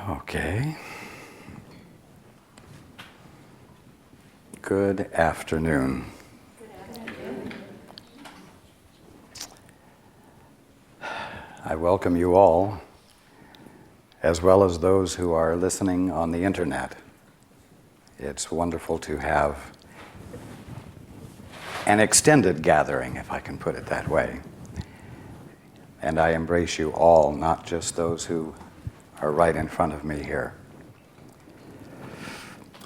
Okay. Good afternoon. I welcome you all, as well as those who are listening on the internet. It's wonderful to have an extended gathering, if I can put it that way. And I embrace you all, not just those who are right in front of me here.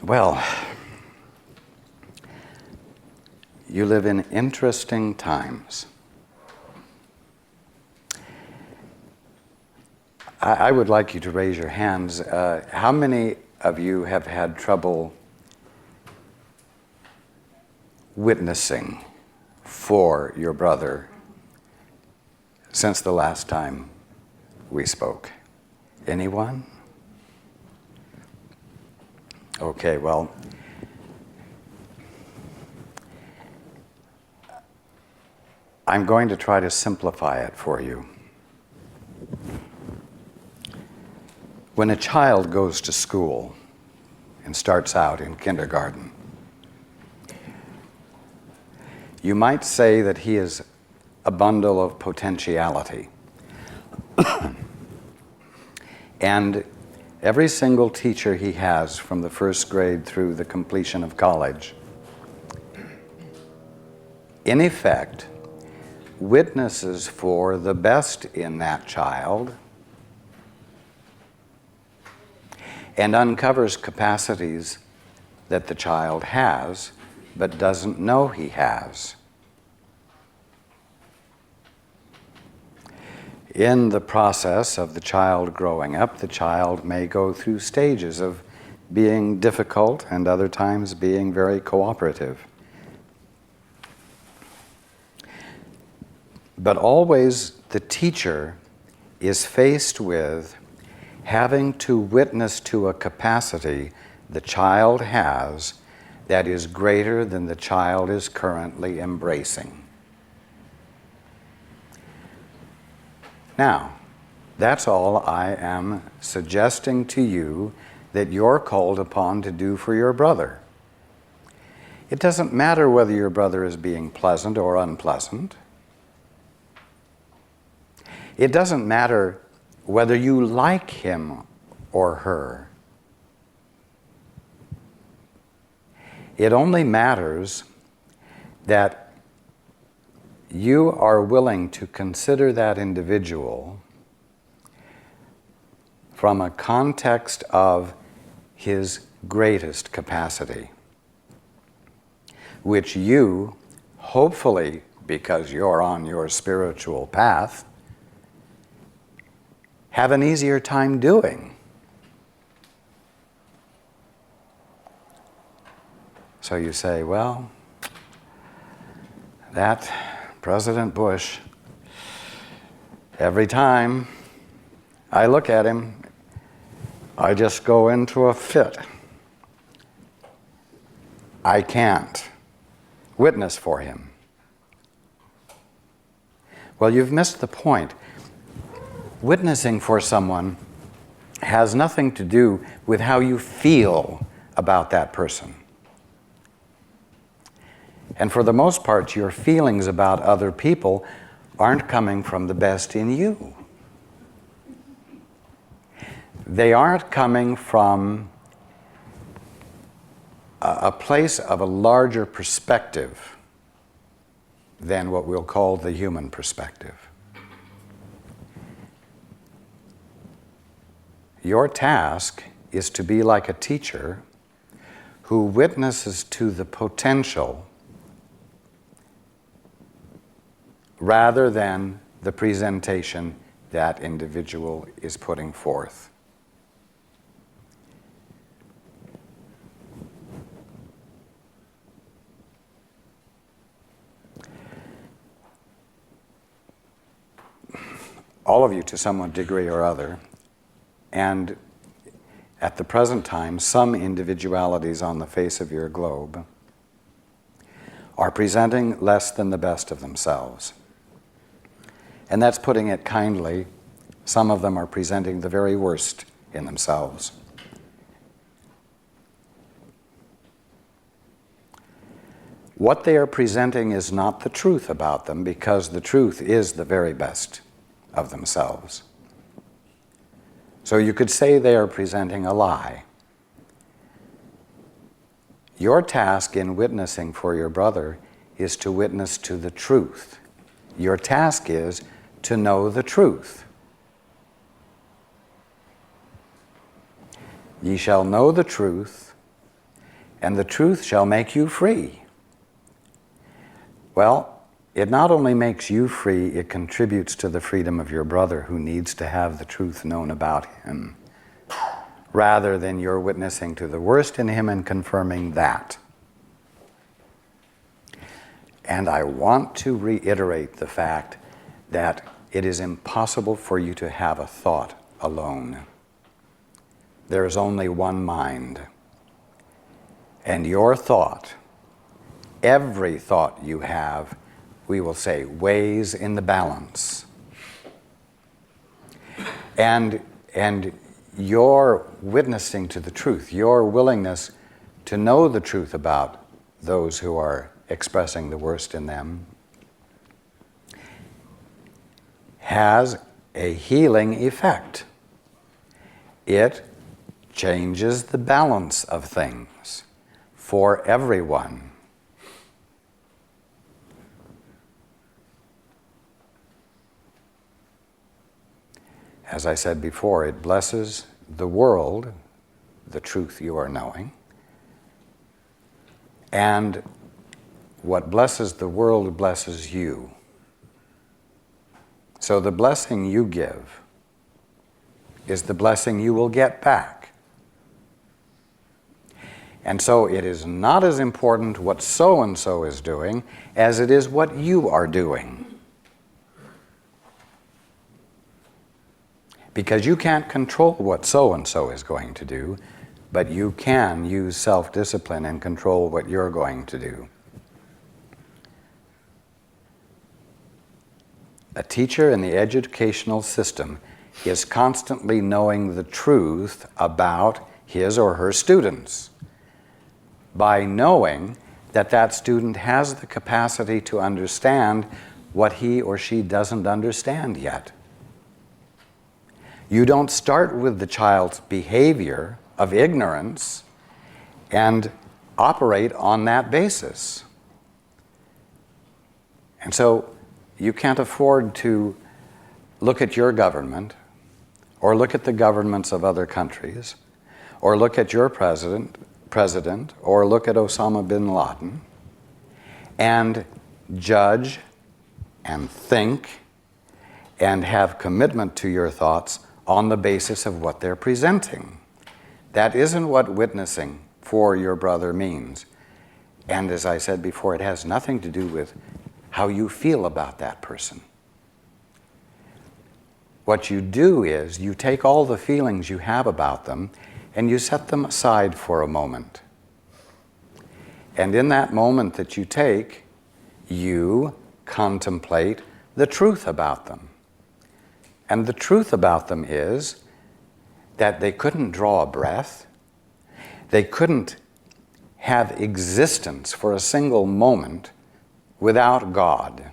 Well, you live in interesting times. I would like you to raise your hands. How many of you have had trouble witnessing for your brother since the last time we spoke? Anyone? Okay, well, I'm going to try to simplify it for you. When a child goes to school and starts out in kindergarten, you might say that he is a bundle of potentiality. And every single teacher he has from the first grade through the completion of college, in effect, witnesses for the best in that child and uncovers capacities that the child has but doesn't know he has. In the process of the child growing up, the child may go through stages of being difficult and other times being very cooperative. But always the teacher is faced with having to witness to a capacity the child has that is greater than the child is currently embracing. Now, that's all I am suggesting to you that you're called upon to do for your brother. It doesn't matter whether your brother is being pleasant or unpleasant. It doesn't matter whether you like him or her. It only matters that you are willing to consider that individual from a context of his greatest capacity, which you, hopefully, because you're on your spiritual path, have an easier time doing. So you say, well, that President Bush, every time I look at him, I just go into a fit. I can't witness for him. Well, you've missed the point. Witnessing for someone has nothing to do with how you feel about that person. And for the most part, your feelings about other people aren't coming from the best in you. They aren't coming from a place of a larger perspective than what we'll call the human perspective. Your task is to be like a teacher who witnesses to the potential rather than the presentation that individual is putting forth. All of you, to some degree or other, and at the present time, some individualities on the face of your globe are presenting less than the best of themselves. And that's putting it kindly. Some of them are presenting the very worst in themselves. What they are presenting is not the truth about them, because the truth is the very best of themselves. So you could say they are presenting a lie. Your task in witnessing for your brother is to witness to the truth. Your task is to know the truth. Ye shall know the truth, and the truth shall make you free. Well, it not only makes you free, it contributes to the freedom of your brother, who needs to have the truth known about him, rather than your witnessing to the worst in him and confirming that. And I want to reiterate the fact that it is impossible for you to have a thought alone. There is only one mind. And your thought, every thought you have, we will say, weighs in the balance. And your witnessing to the truth, your willingness to know the truth about those who are expressing the worst in them, has a healing effect. It changes the balance of things for everyone. As I said before, it blesses the world, the truth you are knowing. And what blesses the world blesses you. So the blessing you give is the blessing you will get back. And so it is not as important what so-and-so is doing as it is what you are doing. Because you can't control what so-and-so is going to do, but you can use self-discipline and control what you're going to do. A teacher in the educational system is constantly knowing the truth about his or her students by knowing that that student has the capacity to understand what he or she doesn't understand yet. You don't start with the child's behavior of ignorance and operate on that basis. And so you can't afford to look at your government or look at the governments of other countries or look at your president or look at Osama bin Laden and judge and think and have commitment to your thoughts on the basis of what they're presenting. That isn't what witnessing for your brother means. And as I said before, it has nothing to do with how you feel about that person. What you do is you take all the feelings you have about them and you set them aside for a moment. And in that moment that you take, you contemplate the truth about them. And the truth about them is that they couldn't draw a breath. They couldn't have existence for a single moment without God.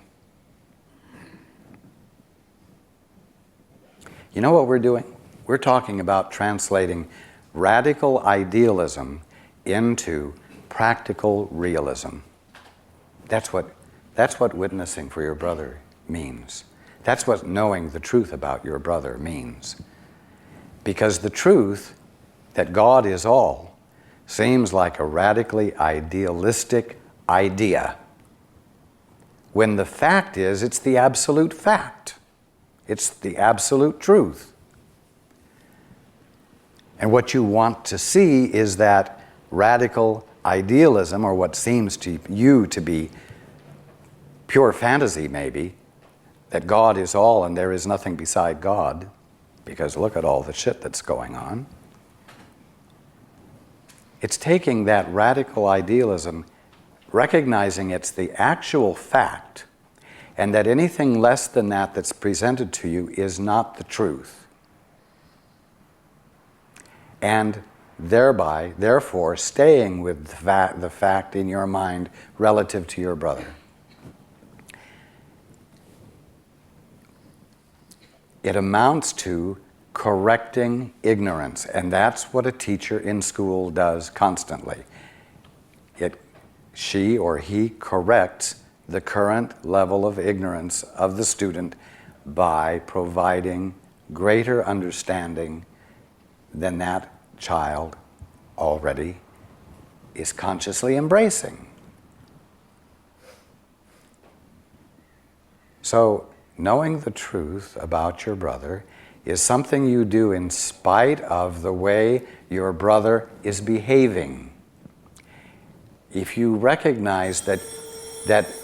You know what we're doing? We're talking about translating radical idealism into practical realism. That's what witnessing for your brother means. That's what knowing the truth about your brother means. Because the truth that God is all seems like a radically idealistic idea, when the fact is it's the absolute fact. It's the absolute truth. And what you want to see is that radical idealism, or what seems to you to be pure fantasy maybe, that God is all and there is nothing beside God, because look at all the shit that's going on. It's taking that radical idealism, recognizing it's the actual fact, and that anything less than that that's presented to you is not the truth. and therefore, staying with the fact in your mind relative to your brother. It amounts to correcting ignorance, and that's what a teacher in school does constantly. She or he corrects the current level of ignorance of the student by providing greater understanding than that child already is consciously embracing. So, knowing the truth about your brother is something you do in spite of the way your brother is behaving. If you recognize that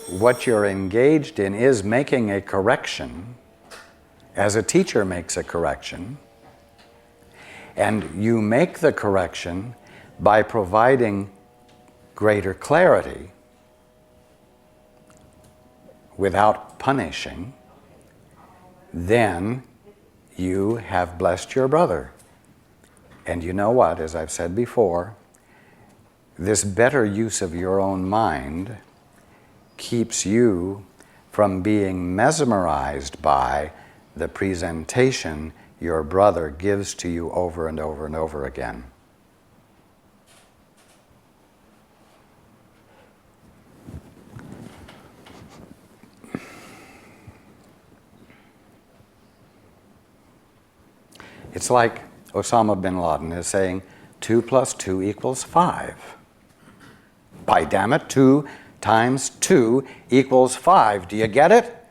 what you're engaged in is making a correction, as a teacher makes a correction, and you make the correction by providing greater clarity without punishing, then you have blessed your brother. And you know what, as I've said before, this better use of your own mind keeps you from being mesmerized by the presentation your brother gives to you over and over and over again. It's like Osama bin Laden is saying 2 + 2 = 5. By damn it, 2 times 2 = 5. Do you get it?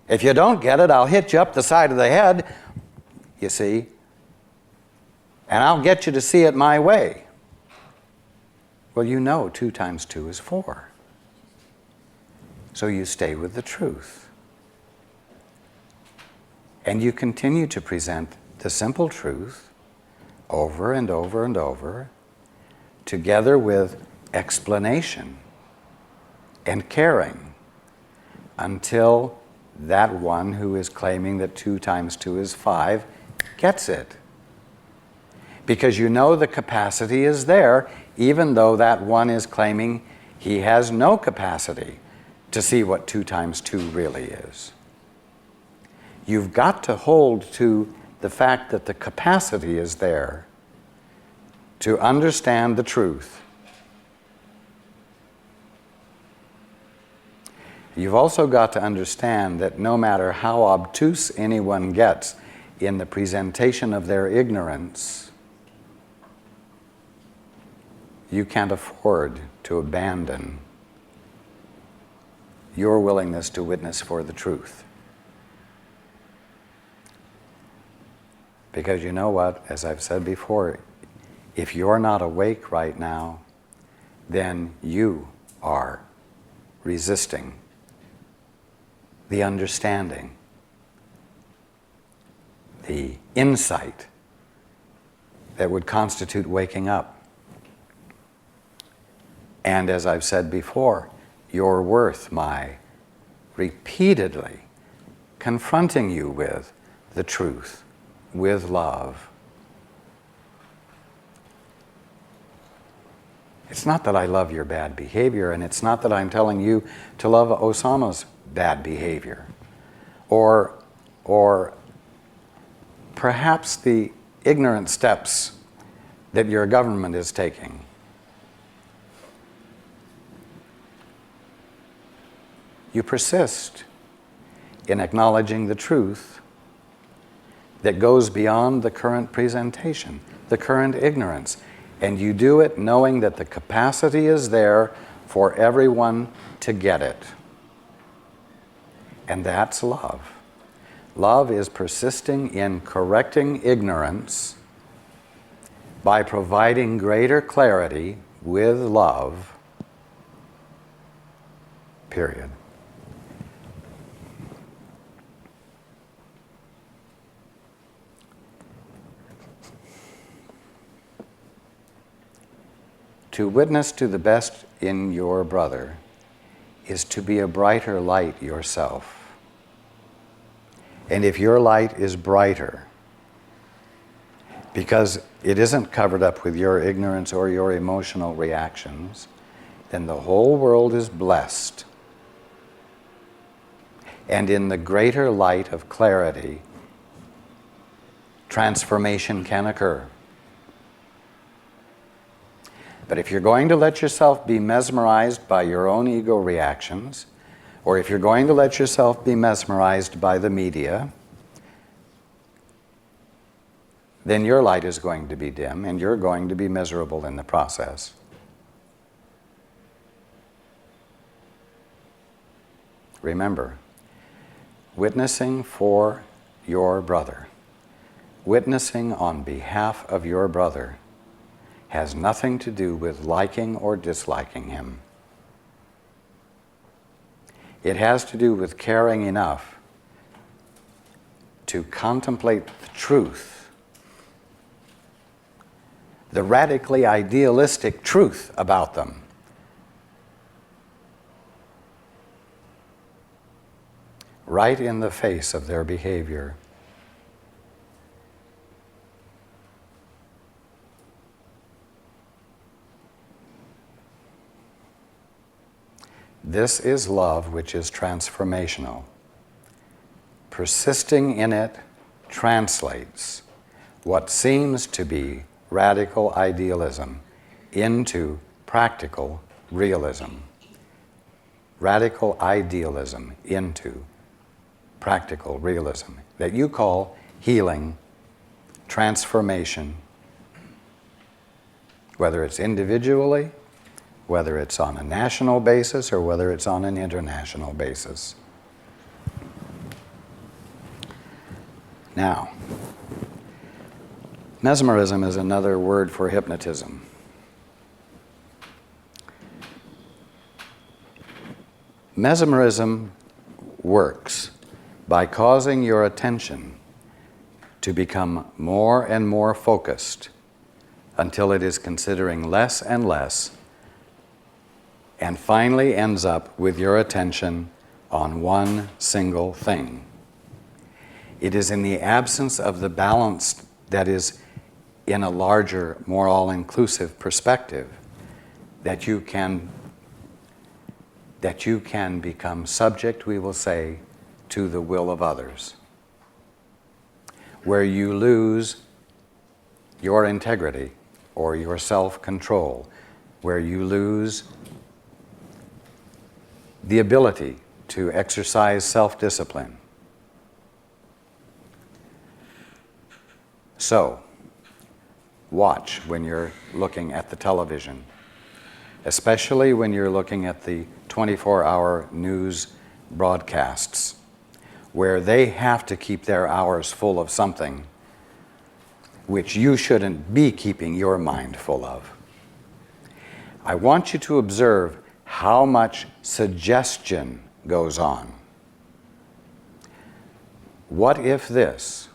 If you don't get it, I'll hit you up the side of the head, you see, and I'll get you to see it my way. Well, you know 2 times 2 is 4. So you stay with the truth. And you continue to present the simple truth over and over and over, together with explanation and caring, until that one who is claiming that 2 times 2 is 5 gets it. Because you know the capacity is there, even though that one is claiming he has no capacity to see what 2 times 2 really is. You've got to hold to the fact that the capacity is there to understand the truth. You've also got to understand that no matter how obtuse anyone gets in the presentation of their ignorance, you can't afford to abandon your willingness to witness for the truth. Because you know what, as I've said before, if you're not awake right now, then you are resisting the understanding, the insight that would constitute waking up. And as I've said before, you're worth my repeatedly confronting you with the truth, with love. It's not that I love your bad behavior, and it's not that I'm telling you to love Osama's bad behavior, or perhaps the ignorant steps that your government is taking. You persist in acknowledging the truth that goes beyond the current presentation, the current ignorance, and you do it knowing that the capacity is there for everyone to get it. And that's love. Love is persisting in correcting ignorance by providing greater clarity with love, period. To witness to the best in your brother is to be a brighter light yourself. And if your light is brighter, because it isn't covered up with your ignorance or your emotional reactions, then the whole world is blessed. And in the greater light of clarity, transformation can occur. But if you're going to let yourself be mesmerized by your own ego reactions, or if you're going to let yourself be mesmerized by the media, then your light is going to be dim and you're going to be miserable in the process. Remember, witnessing for your brother, witnessing on behalf of your brother, has nothing to do with liking or disliking him. It has to do with caring enough to contemplate the truth, the radically idealistic truth about them. Right in the face of their behavior. This is love which is transformational. Persisting in it translates what seems to be radical idealism into practical realism. Radical idealism into practical realism that you call healing, transformation, whether it's individually, whether it's on a national basis, or whether it's on an international basis. Now, mesmerism is another word for hypnotism. Mesmerism works by causing your attention to become more and more focused until it is considering less and less, and finally ends up with your attention on one single thing. It is in the absence of the balance that is in a larger, more all-inclusive perspective that you can become subject, we will say, to the will of others, where you lose your integrity or your self-control, where you lose the ability to exercise self-discipline. So, watch when you're looking at the television, especially when you're looking at the 24-hour news broadcasts, where they have to keep their hours full of something which you shouldn't be keeping your mind full of. I want you to observe how much suggestion goes on. What if this?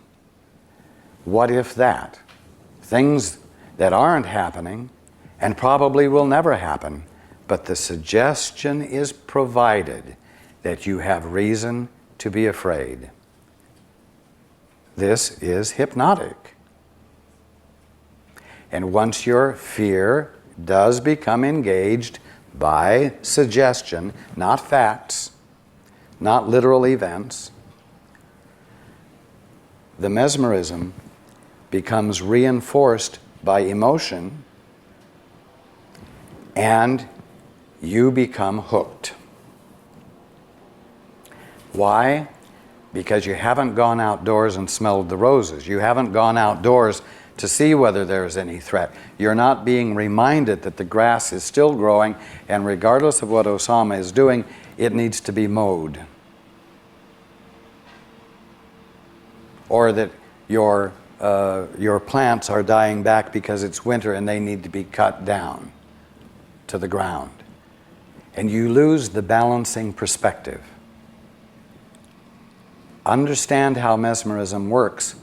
What if that? Things that aren't happening and probably will never happen, but the suggestion is provided that you have reason to be afraid. This is hypnotic. And once your fear does become engaged by suggestion, not facts, not literal events, the mesmerism becomes reinforced by emotion, and you become hooked. Why? Because you haven't gone outdoors and smelled the roses. You haven't gone outdoors to see whether there's any threat. You're not being reminded that the grass is still growing, and regardless of what Osama is doing, it needs to be mowed. Or that your plants are dying back because it's winter and they need to be cut down to the ground. And you lose the balancing perspective. Understand how mesmerism works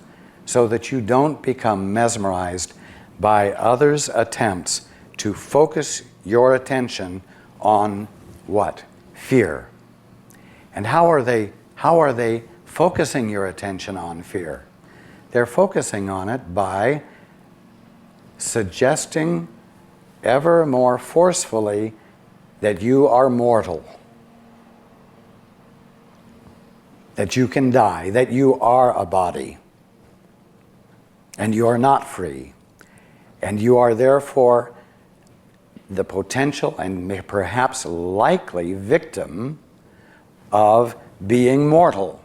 so that you don't become mesmerized by others' attempts to focus your attention on what? Fear. And how are they focusing your attention on fear? They're focusing on it by suggesting ever more forcefully that you are mortal, that you can die, that you are a body, and you are not free, and you are therefore the potential and perhaps likely victim of being mortal.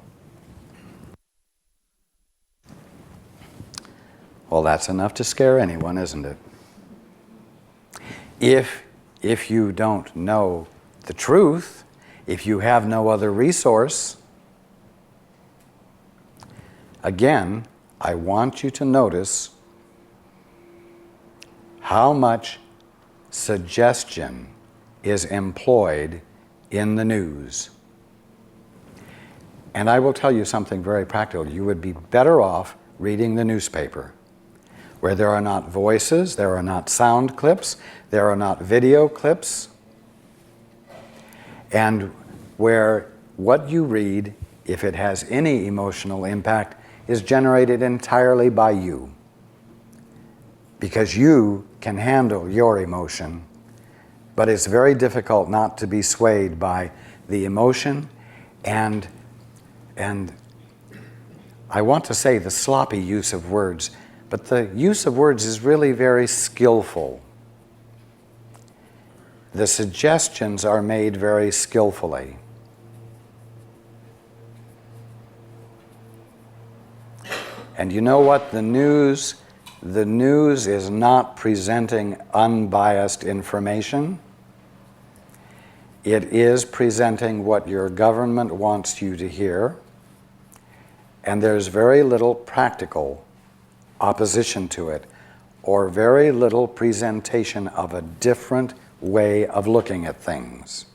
Well, that's enough to scare anyone, isn't it? If you don't know the truth, if you have no other resource, again, I want you to notice how much suggestion is employed in the news. And I will tell you something very practical. You would be better off reading the newspaper, where there are not voices, there are not sound clips, there are not video clips, and where what you read, if it has any emotional impact, is generated entirely by you. Because you can handle your emotion, but it's very difficult not to be swayed by the emotion and I want to say the sloppy use of words, but the use of words is really very skillful. The suggestions are made very skillfully. And you know what? The news is not presenting unbiased information. It is presenting what your government wants you to hear. And there's very little practical opposition to it, or very little presentation of a different way of looking at things.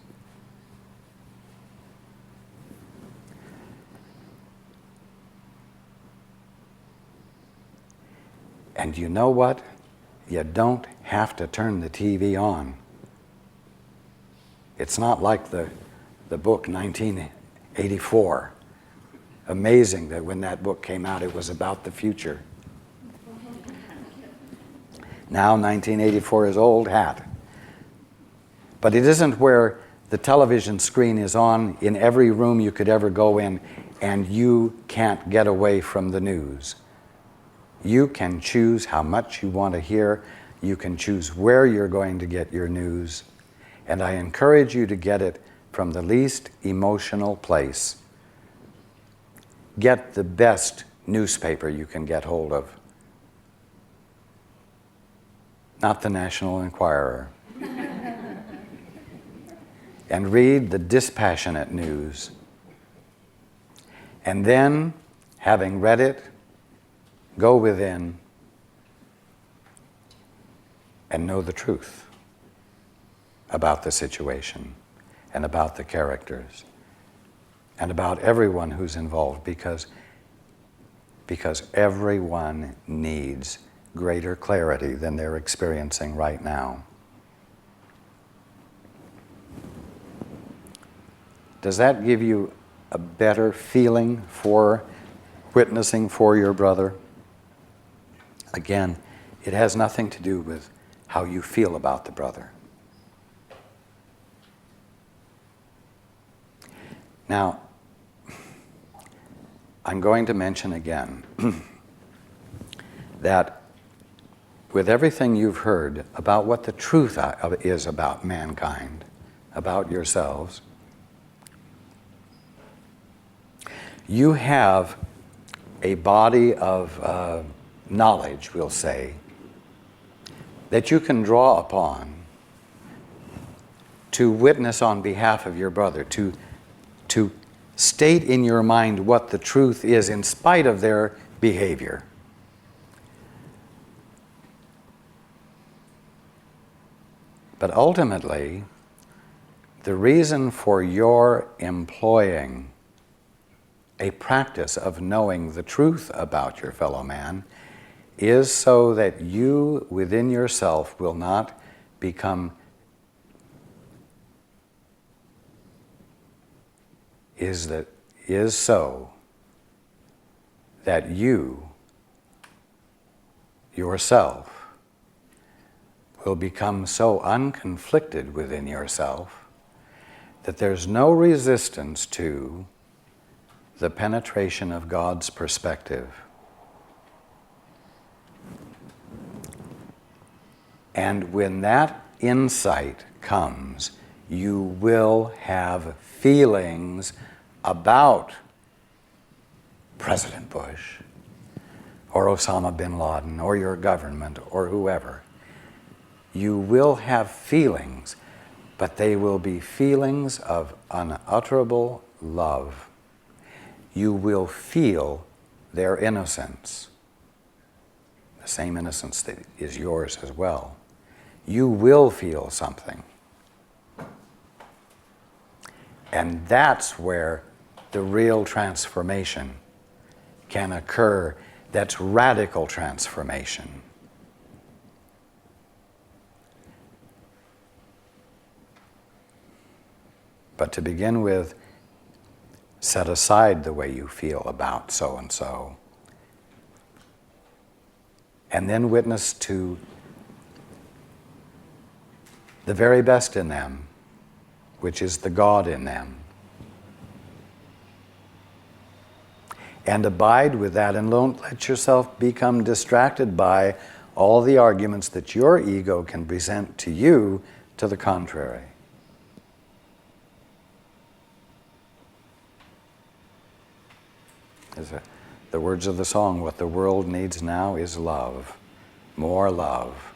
And you know what? You don't have to turn the TV on. It's not like the book 1984. Amazing that when that book came out, it was about the future. Now 1984 is old hat. But it isn't where the television screen is on in every room you could ever go in and you can't get away from the news. You can choose how much you want to hear. You can choose where you're going to get your news. And I encourage you to get it from the least emotional place. Get the best newspaper you can get hold of. Not the National Enquirer. And read the dispassionate news. And then, having read it, go within and know the truth about the situation and about the characters and about everyone who's involved, because everyone needs greater clarity than they're experiencing right now. Does that give you a better feeling for witnessing for your brother? Again, it has nothing to do with how you feel about the brother. Now, I'm going to mention again that with everything you've heard about what the truth is about mankind, about yourselves, you have a body of knowledge, we'll say, that you can draw upon to witness on behalf of your brother, to state in your mind what the truth is in spite of their behavior. But ultimately, the reason for your employing a practice of knowing the truth about your fellow man is so that you within yourself will not become is so that you yourself will become so unconflicted within yourself that there's no resistance to the penetration of God's perspective. And when that insight comes, you will have feelings about President Bush or Osama bin Laden or your government or whoever. You will have feelings, but they will be feelings of unutterable love. You will feel their innocence, the same innocence that is yours as well. You will feel something. And that's where the real transformation can occur. That's radical transformation. But to begin with, set aside the way you feel about so-and-so. And then witness to the very best in them, which is the God in them. And abide with that, and don't let yourself become distracted by all the arguments that your ego can present to you to the contrary. The words of the song, what the world needs now is love, more love.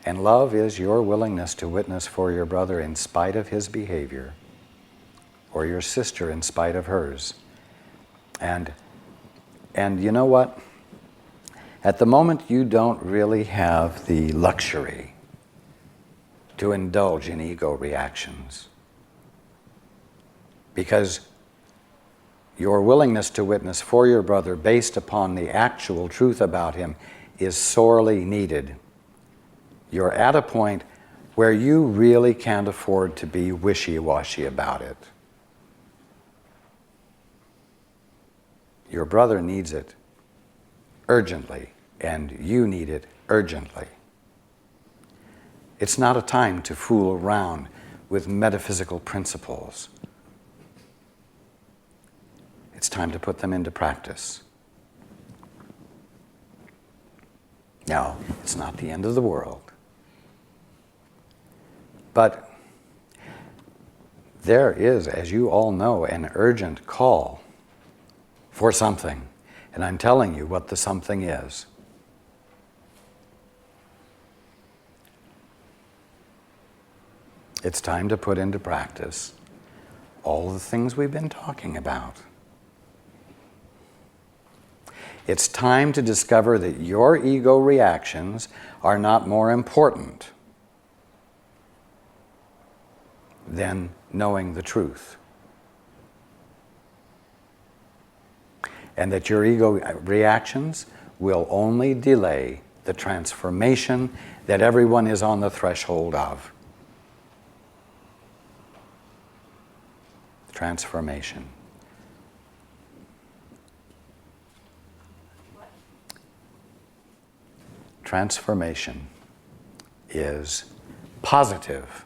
And love is your willingness to witness for your brother in spite of his behavior, or your sister in spite of hers. And you know what? At the moment, you don't really have the luxury to indulge in ego reactions, because your willingness to witness for your brother based upon the actual truth about him is sorely needed. You're at a point where you really can't afford to be wishy-washy about it. Your brother needs it urgently, and you need it urgently. It's not a time to fool around with metaphysical principles. It's time to put them into practice. Now, it's not the end of the world. But there is, as you all know, an urgent call for something. And I'm telling you what the something is. It's time to put into practice all the things we've been talking about. It's time to discover that your ego reactions are not more important than knowing the truth. And that your ego reactions will only delay the transformation that everyone is on the threshold of. Transformation. Transformation is positive.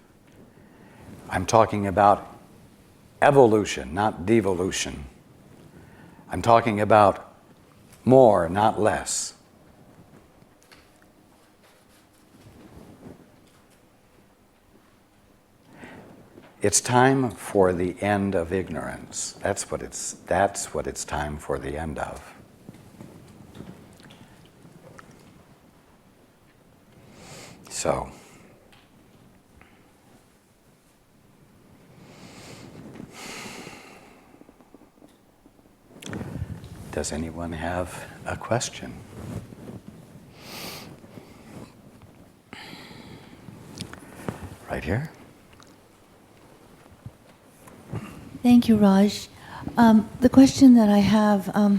I'm talking about evolution, not devolution. I'm talking about more, not less. It's time for the end of ignorance. That's what it's time for the end of. So, does anyone have a question? Right here. Thank you, Raj. The question that I have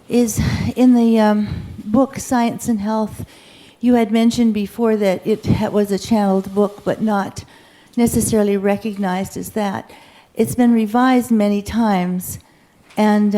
is in the book Science and Health, you had mentioned before that it was a channeled book, but not necessarily recognized as that. It's been revised many times, and